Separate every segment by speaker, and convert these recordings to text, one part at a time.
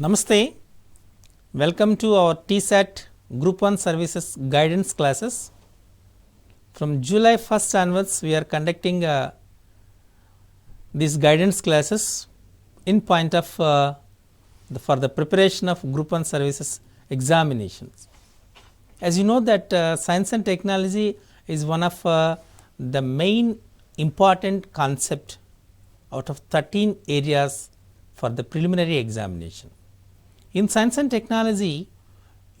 Speaker 1: Namaste, welcome to our TSAT Group 1 services guidance classes. From July 1st onwards, we are conducting these guidance classes in point of for the preparation of Group 1 services examinations. As you know that science and technology is one of the main important concept out of 13 areas for the preliminary examination. In science and technology,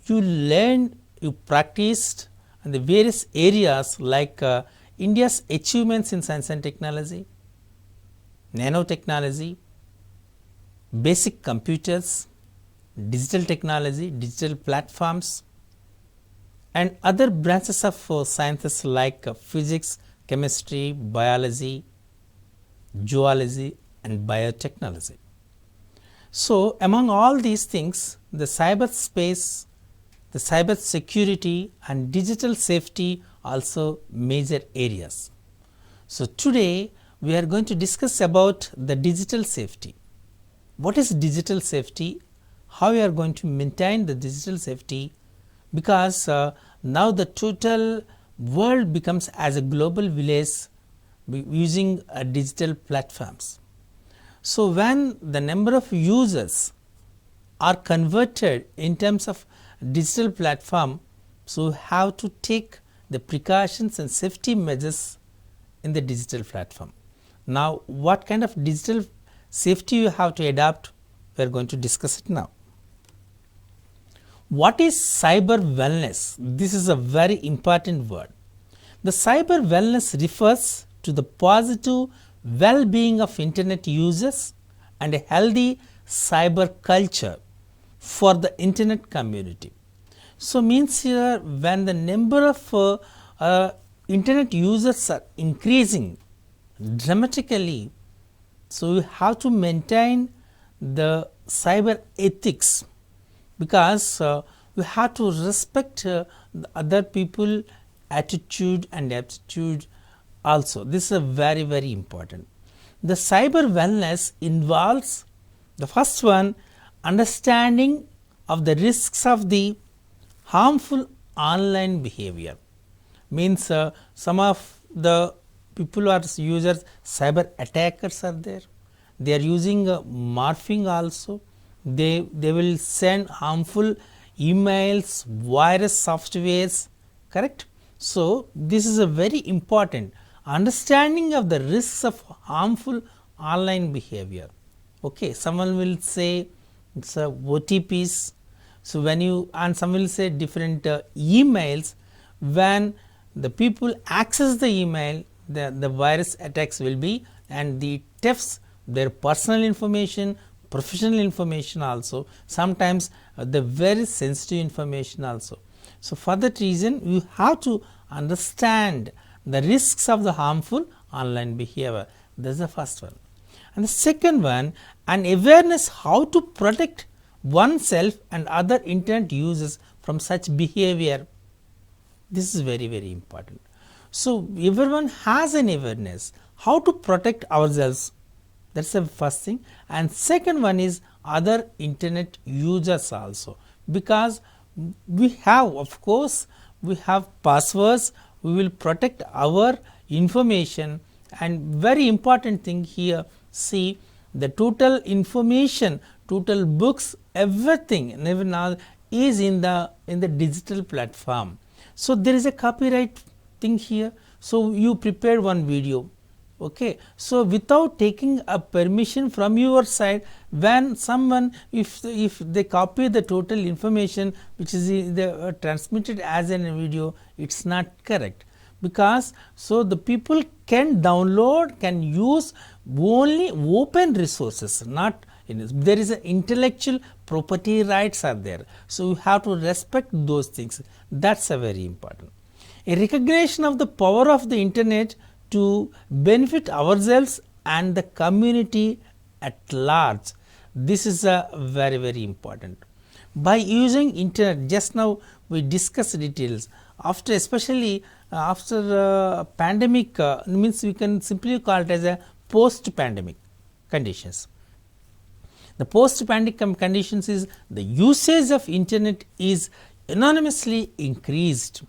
Speaker 1: you learned, you practiced in the various areas like India's achievements in science and technology, nanotechnology, basic computers, digital technology, digital platforms, and other branches of sciences like physics, chemistry, biology, zoology, and biotechnology. So, among all these things, the cyberspace, the cyber security and digital safety also major areas. So, today we are going to discuss about the digital safety. What is digital safety? How we are going to maintain the digital safety? Because now the total world becomes as a global village using digital platforms. So, when the number of users are converted in terms of digital platform, so you have to take the precautions and safety measures in the digital platform. Now, what kind of digital safety you have to adopt, we are going to discuss it now. What is cyber wellness? This is a very important word. The cyber wellness refers to the positive well-being of internet users and a healthy cyber culture for the internet community. So, means here when the number of internet users are increasing dramatically, so you have to maintain the cyber ethics, because you have to respect the other people attitude and aptitude also. This is very important. The cyber wellness involves the first one, understanding of the risks of the harmful online behavior. Means some of the people are users, cyber attackers are there. They are using morphing also. They will send harmful emails, virus softwares, correct. So, this is a very important understanding of the risks of harmful online behavior. Okay, someone will say it's OTPs. So, when you and some will say different emails, when the people access the email, the virus attacks will be, and the thefts their personal information, professional information also, sometimes the very sensitive information also. So, for that reason you have to understand the risks of the harmful online behavior. That is the first one. And the second one, an awareness how to protect oneself and other internet users from such behavior. This is very important. So, everyone has an awareness how to protect ourselves. That is the first thing. And second one is other internet users also, because we have, of course, we have passwords, we will protect our information, and very important thing here, see the total information, total books, everything now is in the digital platform. So, there is a copyright thing here. So, you prepared one video. Okay. So, without taking a permission from your side, when someone if they copy the total information which is transmitted as a video, it is not correct, because so the people can download, can use only open resources, not there is a intellectual property rights are there. So, you have to respect those things. That is a very important. A recognition of the power of the internet to benefit ourselves and the community at large. This is a very important. By using internet, just now we discussed details, after especially after pandemic, means we can simply call it as a post pandemic conditions. The post-pandemic conditions is the usage of internet is enormously increased.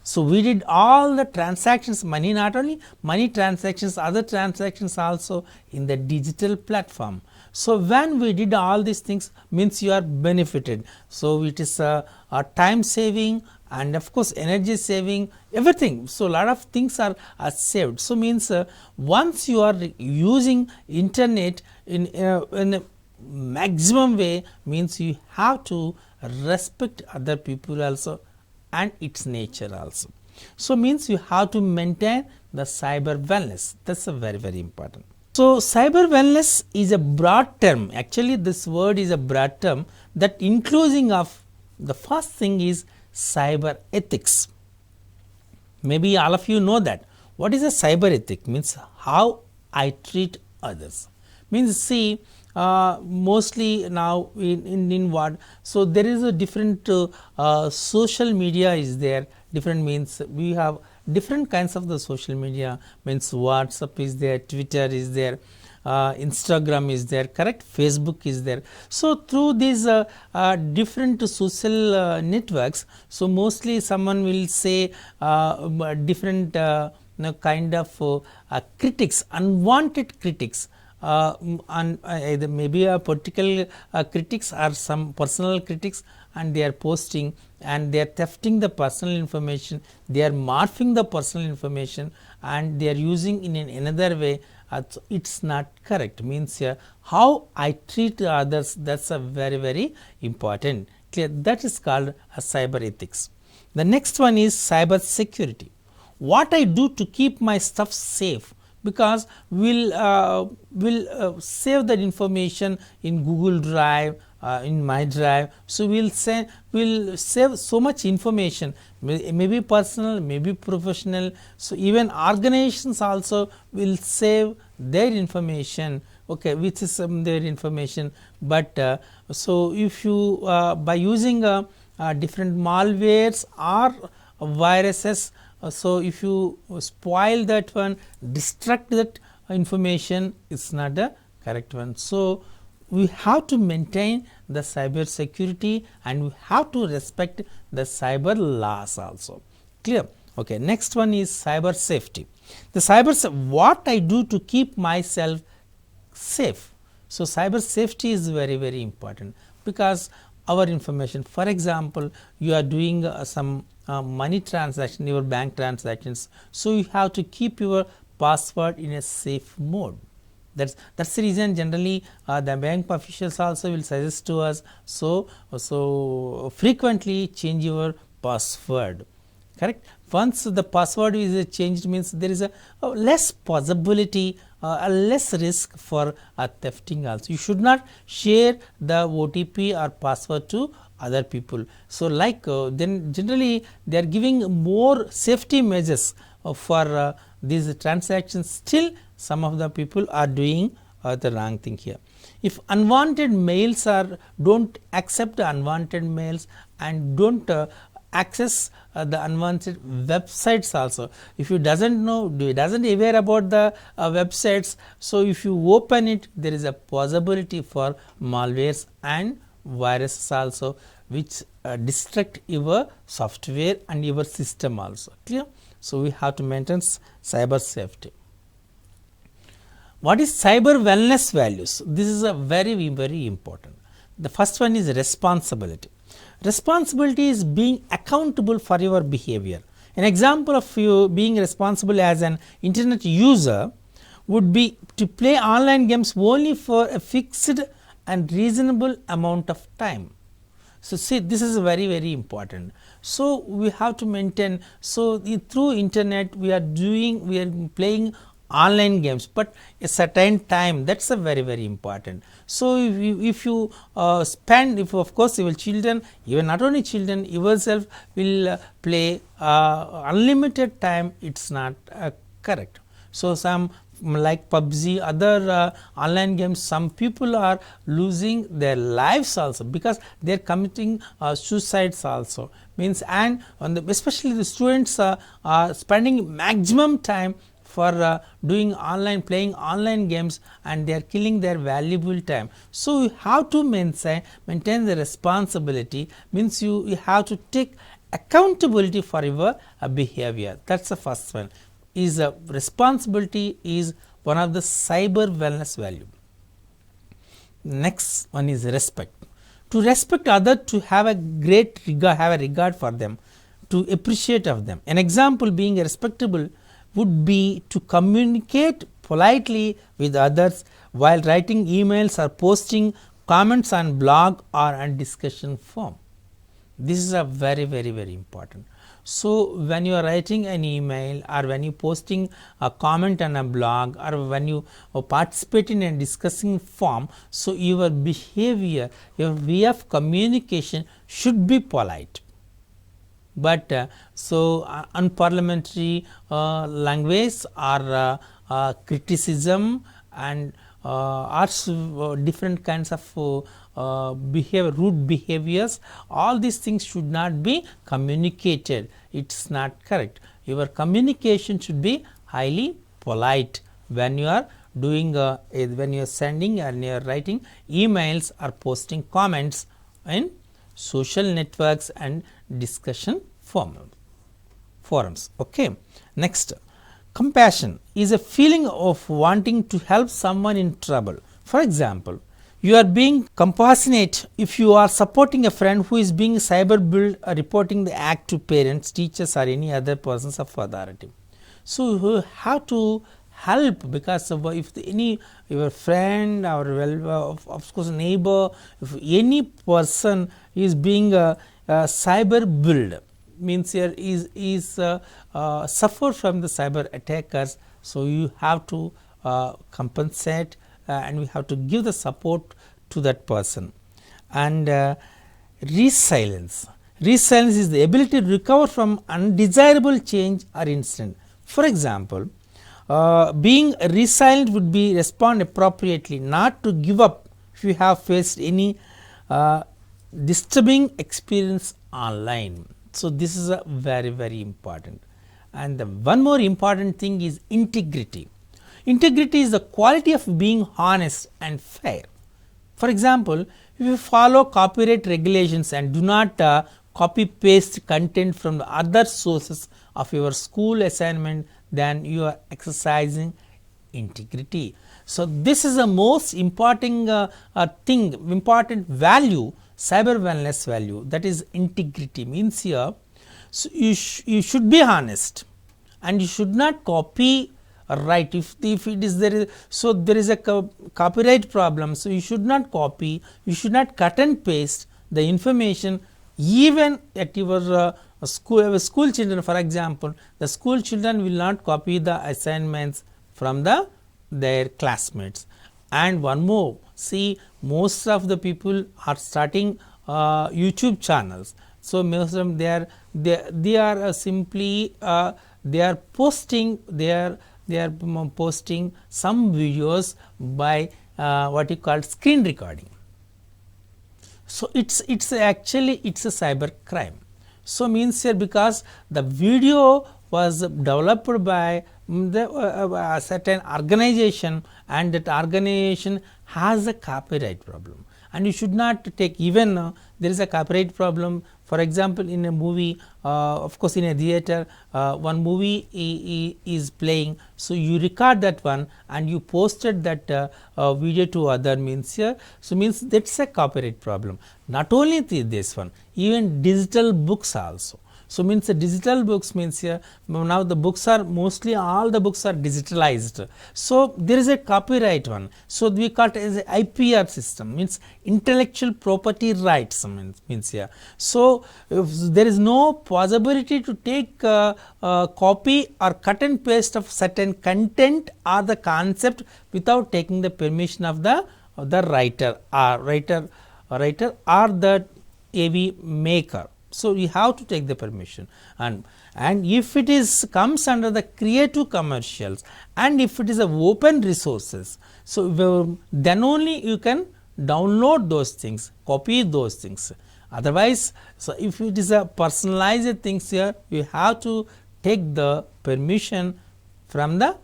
Speaker 1: So we did all the transactions, money, not only money transactions, other transactions also in the digital platform. So when we did all these things, means you are benefited. So it is a time saving and of course energy saving, everything. So a lot of things are saved. So means once you are using internet in a maximum way, means you have to respect other people also and its nature also. So means you have to maintain the cyber wellness. That's a very, very important. So cyber wellness is a broad term. Actually this word is a broad term that including of the first thing is cyber ethics. Maybe all of you know that. What is a cyber ethic? Means how I treat others. Means see, mostly now in what, so there is a different social media is there, different means we have different kinds of the social media, means WhatsApp is there, Twitter is there, Instagram is there, correct, Facebook is there. So through these different social networks, so mostly someone will say different kind of critics, unwanted critics, and either maybe a political critics or some personal critics, and they are posting and they are thefting the personal information, they are morphing the personal information and they are using in another way. It's not correct. Means how I treat others, that's a very, very important. Clear? That is called a cyber ethics. The next one is cyber security. What I do to keep my stuff safe, because we'll save that information in Google Drive, in my drive. So we'll save so much information, maybe personal, maybe professional. So even organizations also will save their information, okay, which is their information. But so if you by using different malwares or viruses, so if you spoil that one, destruct that information, it's not a correct one. So we have to maintain the cyber security and we have to respect the cyber laws also. Clear? Okay. Next one is cyber safety. The what I do to keep myself safe. So cyber safety is very, very important, because our information, for example, you are doing some money transaction, your bank transactions, so you have to keep your password in a safe mode. That's the reason generally the bank officials also will suggest to us, so frequently change your password, correct. Once the password is changed, means there is a less possibility, a less risk for thefting also. You should not share the OTP or password to other people. So like then generally they are giving more safety measures for these transactions. Still some of the people are doing the wrong thing here. If unwanted mails are, don't accept the unwanted mails and don't access the unwanted websites also. If you doesn't know, doesn't aware about the websites, so if you open it, there is a possibility for malwares and viruses also, which destruct your software and your system also. Clear? So we have to maintain cyber safety. What is cyber wellness values? This is a very, very important. The first one is responsibility. Responsibility is being accountable for your behavior. An example of you being responsible as an internet user would be to play online games only for a fixed and reasonable amount of time. So see, this is very, very important. So we have to maintain, so through internet we are playing online games, but a certain time, that's a very, very important. So if you spend, if of course your children, even not only children, yourself will play unlimited time, it's not correct. So some like PUBG, other online games, some people are losing their lives also because they are committing suicides also. Means, and on the, especially the students are spending maximum time for doing online, playing online games, and they are killing their valuable time. So you have to maintain the responsibility, means you have to take accountability for your behavior. That's the first one. Is responsibility is one of the cyber wellness value. Next one is respect. To respect others, to have a great regard, have a regard for them, to appreciate of them. An example being respectable would be to communicate politely with others while writing emails or posting comments on blog or on discussion forum. This is a very important. So when you are writing an email, or when you posting a comment on a blog, or when you participate in a discussing forum, so your behavior, your way of communication should be polite. But unparliamentary language or criticism and different kinds of rude behaviors, all these things should not be communicated. It's not correct. Your communication should be highly polite when you are doing when you are sending and you are writing emails or posting comments in social networks and discussion forums. Okay. Next, compassion is a feeling of wanting to help someone in trouble. For example, you are being compassionate if you are supporting a friend who is being cyberbullied or reporting the act to parents, teachers, or any other persons of authority. So you have to help, because if your friend or of course neighbor, if any person is being cyberbullied, means here is suffered from the cyber attackers, so you have to compensate and we have to give the support to that person. And resilience is the ability to recover from undesirable change or incident. For example, being resilient would be respond appropriately, not to give up if you have faced any disturbing experience online. So this is a very important. And the one more important thing is integrity. Integrity is the quality of being honest and fair. For example, if you follow copyright regulations and do not copy paste content from the other sources of your school assignment, then you are exercising integrity. So this is the most important important value, cyber wellness value, that is integrity. Means here, so you should be honest and you should not copy right. If it is there is a copyright problem, so you should not copy, you should not cut and paste the information even at your school children. For example, the school children will not copy the assignments from their classmates. And one more, see, most of the people are starting YouTube channels. So most of them they are simply they are posting some videos by what you call screen recording. So it's actually a cyber crime. So means here, because the video was developed by a certain organization, and that organization has a copyright problem, and you should not take, even there is a copyright problem. For example, in a movie, of course in a theater, one movie is playing, so you record that one and you posted that video to other, means here, so means that's a copyright problem. Not only this one, even digital books also. So means the digital books, means here now the books are mostly, all the books are digitalized. So there is a copyright one. So we call it as a IPR system, means intellectual property rights, means here. So if there is no possibility to take copy or cut and paste of certain content or the concept without taking the permission of the writer or the AV maker. So you have to take the permission, and if it is comes under the creative commercials, and if it is a open resources, so then only you can download those things, copy those things. Otherwise, so if it is a personalized things here, you have to take the permission from the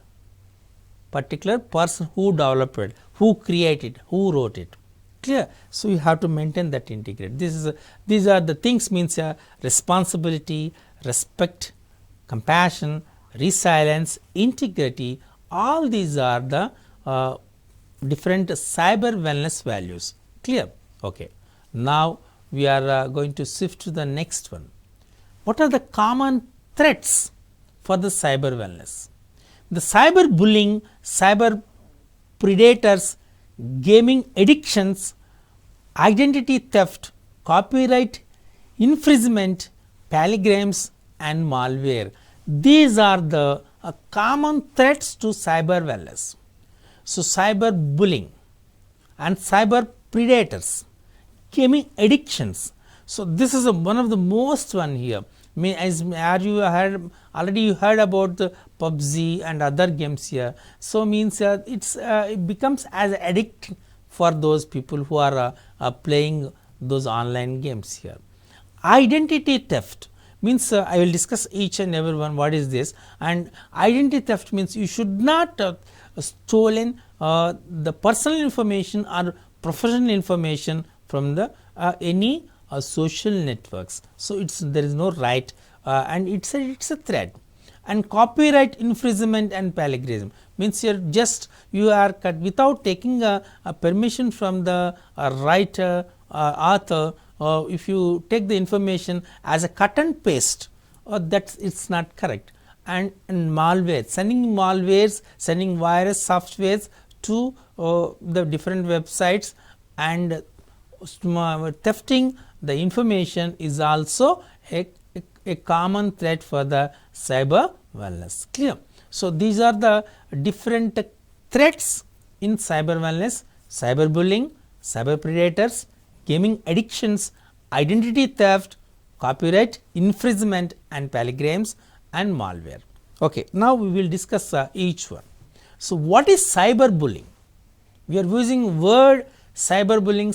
Speaker 1: particular person who developed it, who created, who wrote it. Clear? So you have to maintain that integrity. These are the things, means responsibility, respect, compassion, resilience, integrity. All these are the different cyber wellness values. Clear? Okay. Now we are going to shift to the next one. What are the common threats for the cyber wellness? The cyber bullying, cyber predators, gaming addictions, identity theft, copyright infringement, palindromes and malware. These are the common threats to cyber wellness. So cyber bullying and cyber predators, gaming addictions. So this is one of the most one here. As you heard already, you heard about the PUBG and other games here. So means it becomes as addict for those people who are playing those online games here. Identity theft means I will discuss each and every one what is this. And identity theft means you should not stolen the personal information or professional information from the any social networks. So there is no right, and it's a threat. And copyright infringement and plagiarism means you are cut without taking a permission from the writer author. If you take the information as a cut and paste, that it's not correct. And malware, sending malwares, sending virus softwares to the different websites and thefting the information is also a common threat for the cyber wellness. Clear? So these are the different threats in cyber wellness: cyber bullying, cyber predators, gaming addictions, identity theft, copyright infringement and palindromes and malware. Okay, now we will discuss each one. So what is cyber bullying? We are using word cyberbullying.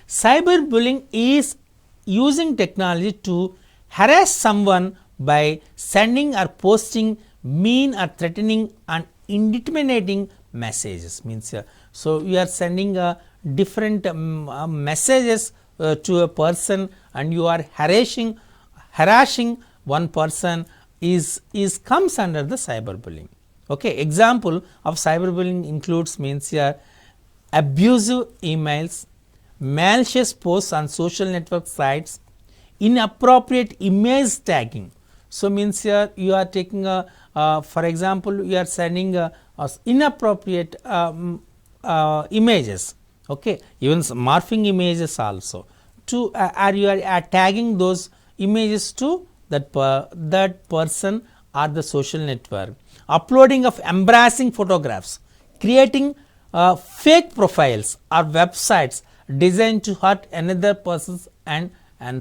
Speaker 1: Cyberbullying is using technology to harass someone by sending or posting mean or threatening and intimidating messages. Means so you are sending different messages to a person and you are harassing one person is comes under the cyberbullying. Okay, example of cyberbullying includes means abusive emails, malicious posts on social network sites, inappropriate image tagging. So means you are taking for example, you are sending inappropriate images. Okay, even morphing images also to or you are tagging those images to that person or the social network. Uploading of embarrassing photographs, creating fake profiles or websites designed to hurt another persons and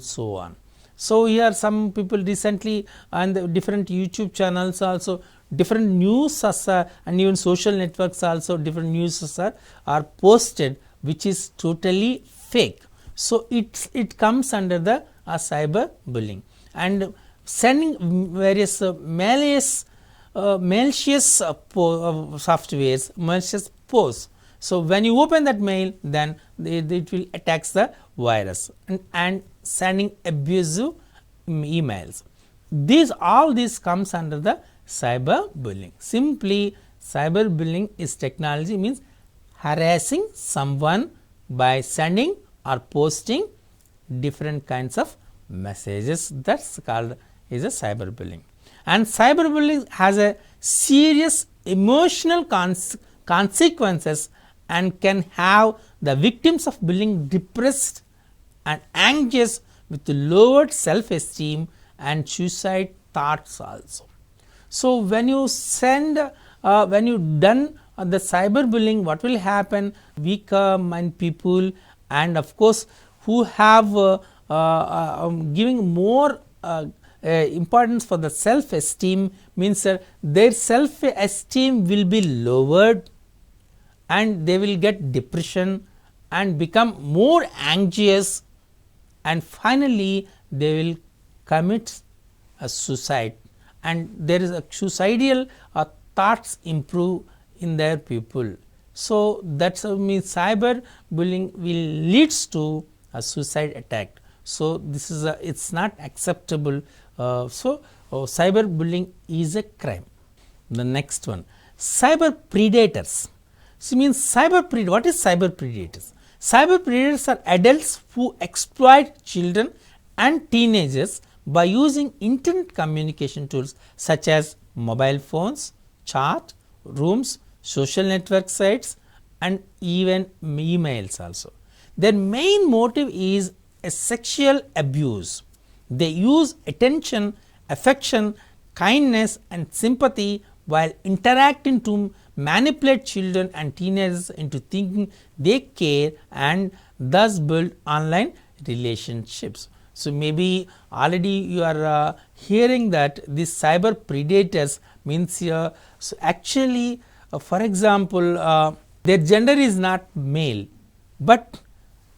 Speaker 1: so on. So here some people recently on the different YouTube channels also different news and even social networks also different news are posted which is totally fake. So it comes under the cyber bullying. And sending various malicious softwares, malicious posts. So when you open that mail, then it will attack the virus and sending abusive emails. All these comes under the cyber bullying. Simply cyber bullying is technology, means harassing someone by sending or posting different kinds of messages. That's called is a cyber bullying. And cyber bullying has a serious emotional consequences and can have the victims of bullying depressed and anxious with lowered self-esteem and suicide thoughts also. So when you send when you done the cyber bullying, what will happen? Weaker mind people and of course who have giving more importance for the self-esteem, means their self-esteem will be lowered and they will get depression and become more anxious and finally they will commit a suicide, and there is a suicidal thoughts in their pupil. So that's means cyber bullying will leads to a suicide attack. So this is it's not acceptable. Cyber bullying is a crime. The next one, cyber predators. So means what is cyber predators? Cyber predators are adults who exploit children and teenagers by using internet communication tools such as mobile phones, chat rooms, social network sites, and even emails also. Their main motive is a sexual abuse. They use attention, affection, kindness, and sympathy while interacting to manipulate children and teenagers into thinking they care and thus build online relationships. So maybe already you are hearing that these cyber predators means so actually for example their gender is not male but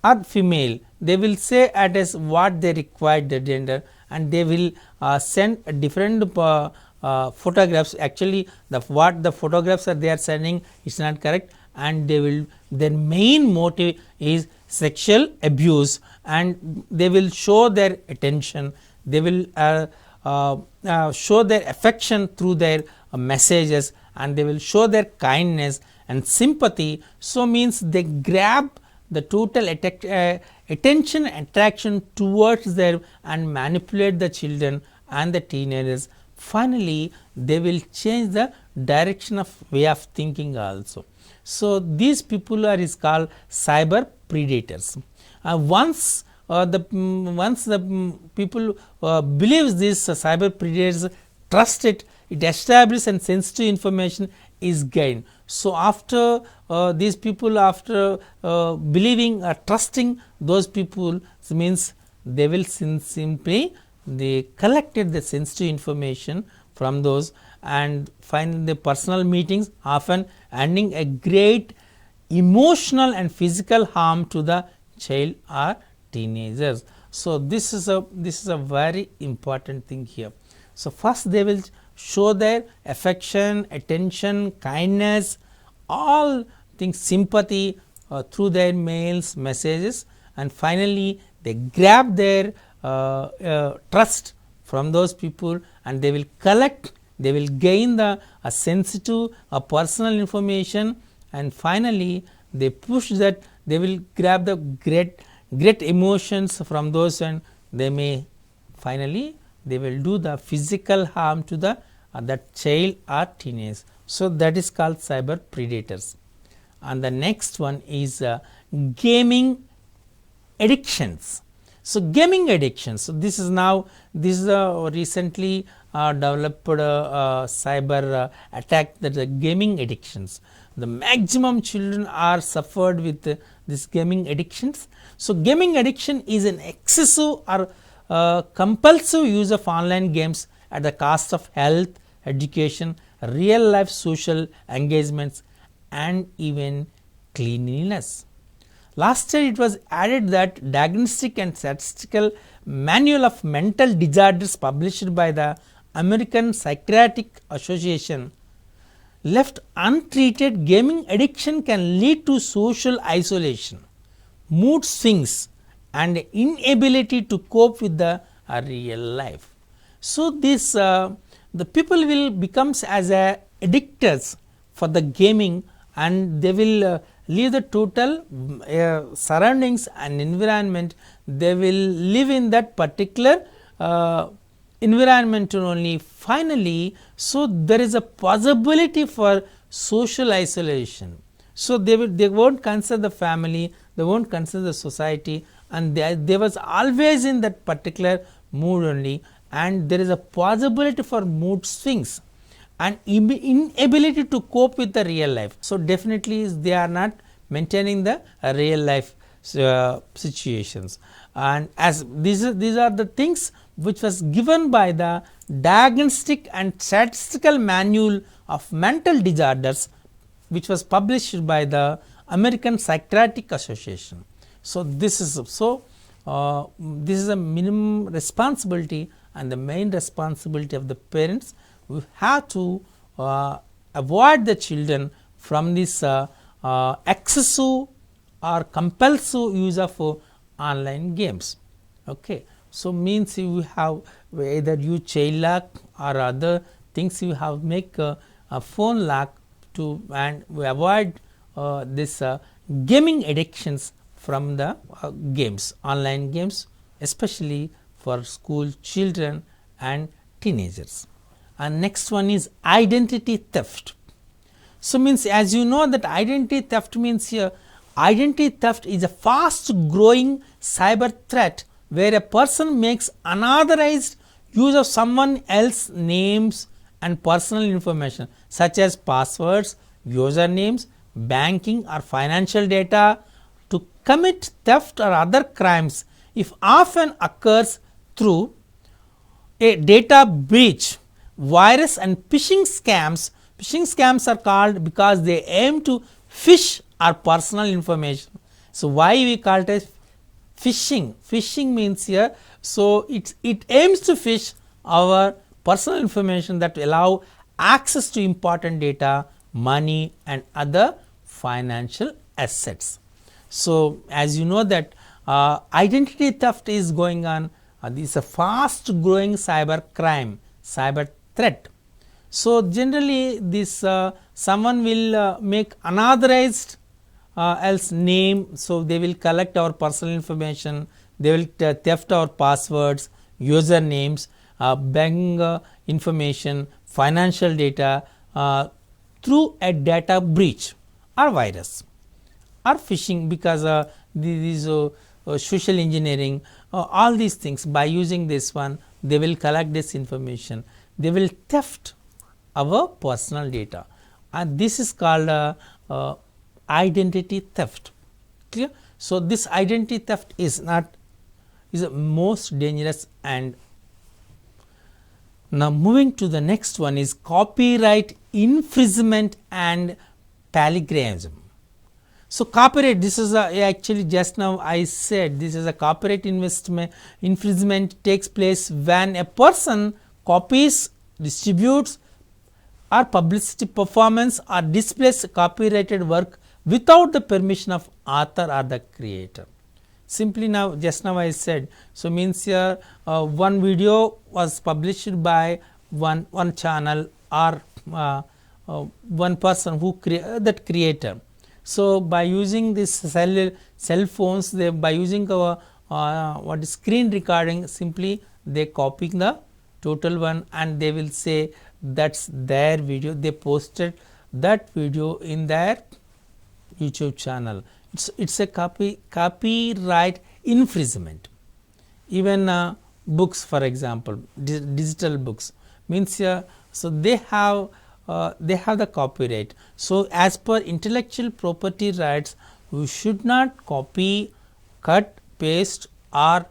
Speaker 1: or female. They will say it as what they require the gender, and they will send a different photographs. Actually what the photographs are they are sending is not correct, and they will their main motive is sexual abuse, and they will show their attention, they will show their affection through their messages, and they will show their kindness and sympathy. So means they grab the total attention attraction towards them and manipulate the children and the teenagers. Finally they will change the direction of way of thinking also. So these people are is called cyber predators. Once the people believes this cyber predators, trust it, it establishes and sensitive information is gained. So after these people after believing or trusting those people, means they will simply they collected the sensitive information from those and find the personal meetings, often ending a great emotional and physical harm to the child or teenagers. So this is a very important thing here. So first they will show their affection, attention, kindness, all things, sympathy through their mails, messages, and finally they grab their trust from those people, and they will collect, they will gain the sensitive personal information, and finally they push that, they will grab the great emotions from those, and they may finally they will do the physical harm to the that child or teenage. So that is called cyber predators. And the next one is gaming addictions. So gaming addictions, so this is a recently developed cyber attack, that the gaming addictions. The maximum children are suffered with this gaming addictions. So gaming addiction is an excessive or compulsive use of online games at the cost of health, education, real life social engagements, and even cleanliness. Last year it was added that Diagnostic and Statistical Manual of Mental Disorders published by the American Psychiatric Association left untreated, gaming addiction can lead to social isolation, mood swings, and inability to cope with the real life. So this the people will becomes as addictors for the gaming, and they will leave the total surroundings and environment. They will live in that particular environment only. Finally, so there is a possibility for social isolation. So they won't consider the family, they won't consider the society, and they was always in that particular mood only, and there is a possibility for mood swings and inability to cope with the real life. So definitely they are not maintaining the real life situations, and as these are the things which was given by the Diagnostic and Statistical Manual of Mental Disorders, which was published by the American Psychiatric Association. So this is this is a minimum responsibility and the main responsibility of the parents. We have to avoid the children from this excessive or compulsive use of online games. Okay. So, means you have either use child lock or other things, you have make a phone lock to and we avoid this gaming addictions from the games, online games, especially for school children and teenagers. And next one is identity theft. So, means as you know that identity theft means here, identity theft is a fast growing cyber threat where a person makes unauthorized use of someone else's names and personal information such as passwords, usernames, banking or financial data to commit theft or other crimes. If often occurs through a data breach, virus and phishing scams. Phishing scams are called because they aim to phish our personal information. So, why we call it as phishing? Phishing means here, so it aims to phish our personal information that allow access to important data, money and other financial assets. So, as you know that identity theft is going on, this is a fast growing cyber crime, cyber threat. So, generally this someone will make unauthorized else name, so they will collect our personal information, they will theft our passwords, usernames, bank information, financial data through a data breach or virus or phishing, because these social engineering, all these things. By using this one, they will collect this information, they will theft our personal data, and this is called identity theft. Clear? So, this identity theft is the most dangerous. And now moving to the next one is copyright infringement and plagiarism. So, copyright, this is actually just now I said this is a copyright infringement takes place when a person copies, distributes or publicity performance or displays copyrighted work without the permission of author or the creator. Simply now, just now I said, so means here one video was published by one channel or one person who that creator. So, by using this cell phones, they by using our screen recording, simply they copying the total one and they will say that's their video, they posted that video in their YouTube channel. It's a copyright infringement. Even books, for example, digital books means so they have the copyright. So, as per intellectual property rights, we should not copy, cut, paste or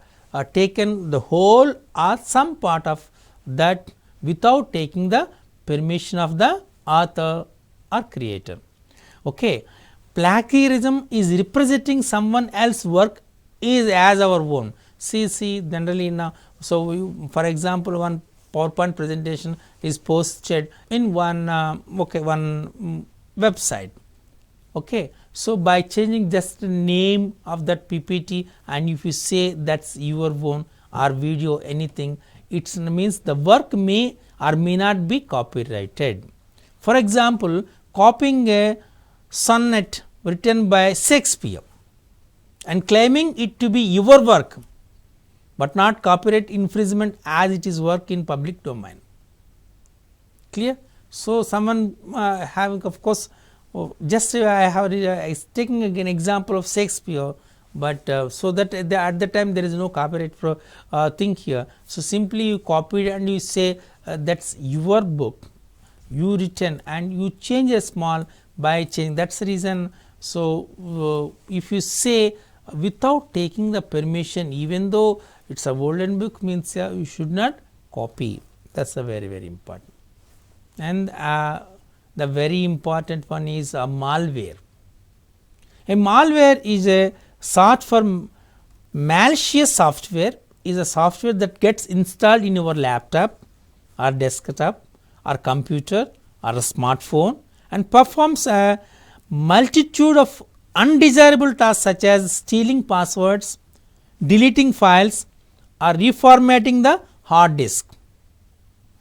Speaker 1: taken the whole or some part of that without taking the permission of the author or creator. Okay. Plagiarism is representing someone else's work is as our own. See generally now, so for example, one PowerPoint presentation is posted in one website. Okay. So, by changing just the name of that PPT and if you say that's your own or video anything, it means the work may or may not be copyrighted. For example, copying a sonnet written by Shakespeare and claiming it to be your work, but not copyright infringement as it is work in public domain. Clear? So, someone having, of course, just I have taking an example of Shakespeare, but so that at the time there is no copyright thing here. So, simply you copy it and you say that's your book, you written and you change a small by change, that is the reason. So, if you say without taking the permission, even though it is a golden book, means you should not copy, that is a very important. And the very important one is malware. A malware is a short for malicious software, is a software that gets installed in your laptop or desktop or computer or a smartphone and performs a multitude of undesirable tasks such as stealing passwords, deleting files, or reformatting the hard disk.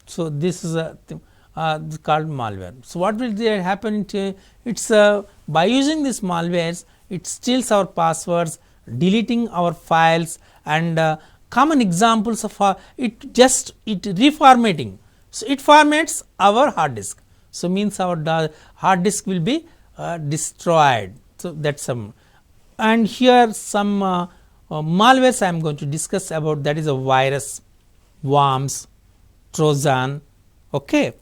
Speaker 1: So, this is a thing called malware. So, what will there happen? It's by using this malwares, it steals our passwords, deleting our files, and common examples of it reformatting. So, it formats our hard disk. So, means our hard disk will be destroyed. So, that is some, and here some malwares I am going to discuss about, that is a virus, worms, Trojan, okay,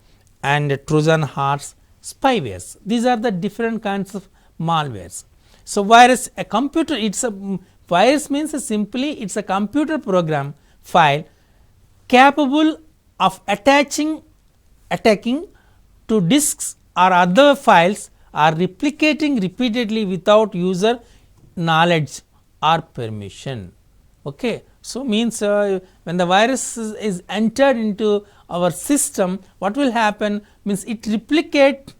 Speaker 1: and Trojan horse, spywares. These are the different kinds of malwares. So, virus, a computer, it's a virus means simply it's a computer program file capable of attacking to disks or other files or replicating repeatedly without user knowledge or permission. Okay. So, means when the virus is entered into our system, what will happen means it replicate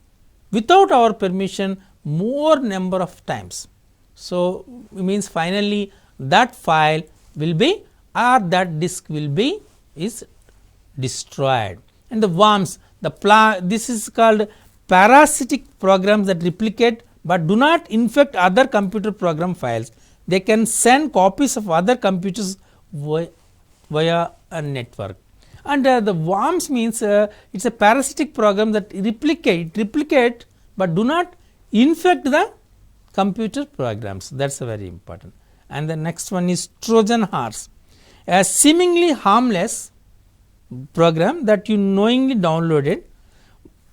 Speaker 1: without our permission more number of times. So, means finally that file will be or that disk will be is destroyed. And the worms, this is called parasitic programs that replicate but do not infect other computer program files. They can send copies of other computers via a network. And the worms means it's a parasitic program that replicate but do not infect the computer programs. That's very important. And the next one is Trojan horse, a seemingly harmless program that you knowingly downloaded.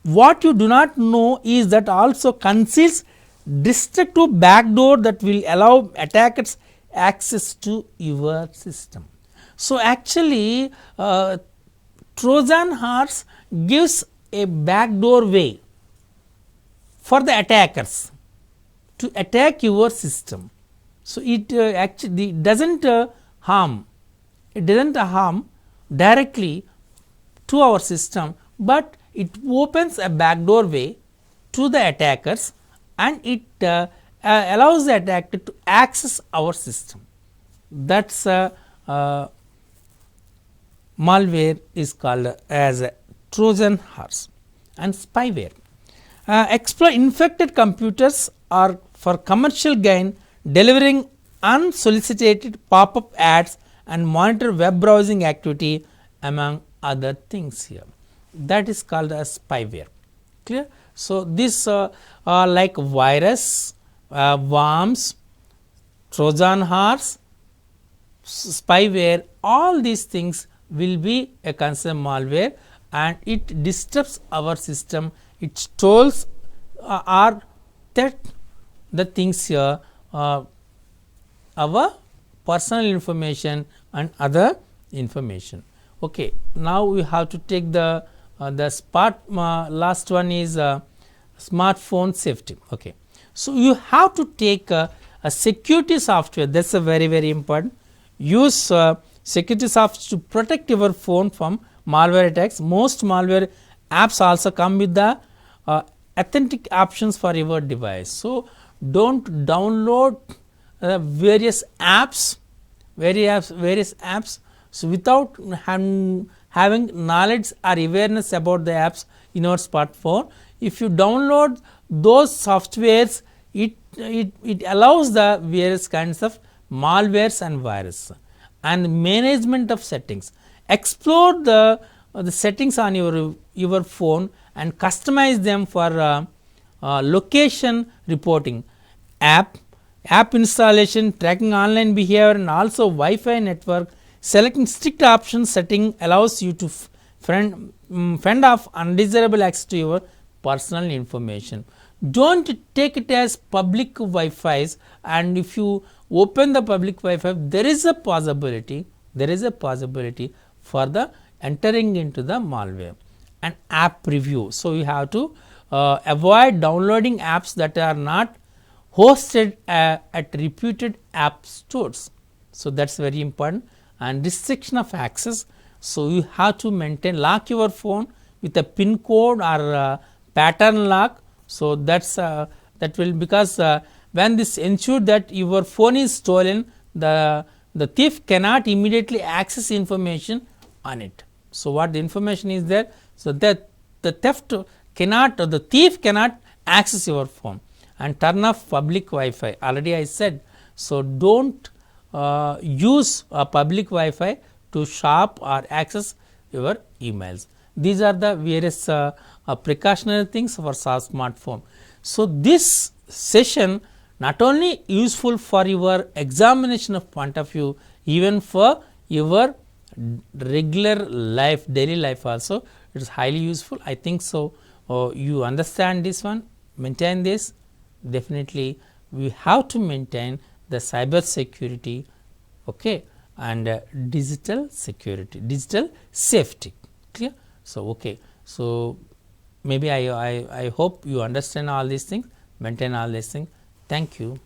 Speaker 1: What you do not know is that also conceals destructive backdoor that will allow attackers access to your system. So, actually Trojan horse gives a backdoor way for the attackers to attack your system. So, it actually does not harm, directly to our system, but it opens a backdoor way to the attackers and it allows the attacker to access our system. That is malware is called as a Trojan horse. And spyware, exploit infected computers or for commercial gain, delivering unsolicited pop-up ads and monitor web browsing activity among other things here. That is called as spyware. Clear? So, this like virus, worms, Trojan horse, spyware, all these things will be a considered malware and it disturbs our system, it stole or that the things here our personal information and other information. Okay. Now, we have to take the last one is smartphone safety. Okay. So, you have to take a security software, that is a very important. Use security software to protect your phone from malware attacks. Most malware apps also come with the authentic options for your device. So, do not download various apps, so without having knowledge or awareness about the apps in your smartphone. If you download those softwares, it allows the various kinds of malwares and viruses. And management of settings, explore the settings on your phone and customize them for location reporting, app installation, tracking online behavior, and also Wi-Fi network. Selecting strict options setting allows you to fend off undesirable access to your personal information. Do not take it as public Wi-Fi's, and if you open the public Wi-Fi, there is a possibility for the entering into the malware. And app review. So, you have to avoid downloading apps that are not hosted at reputed app stores. So, that is very important. And restriction of access. So, you have to lock your phone with a pin code or pattern lock So that will, because when this ensure that your phone is stolen, the thief cannot immediately access information on it. So what the information is there, so that the theft cannot, or the thief cannot access your phone. And turn off public Wi-Fi, already I said. So don't use a public Wi-Fi to shop or access your emails. These are the various precautionary things for smartphone. So this session not only useful for your examination of point of view, even for your regular life, daily life also, it is highly useful. I think so. You understand this one, maintain this. Definitely we have to maintain the cyber security, okay, and digital security, digital safety, clear. So okay, so maybe I hope you understand all these things, maintain all these things. Thank you.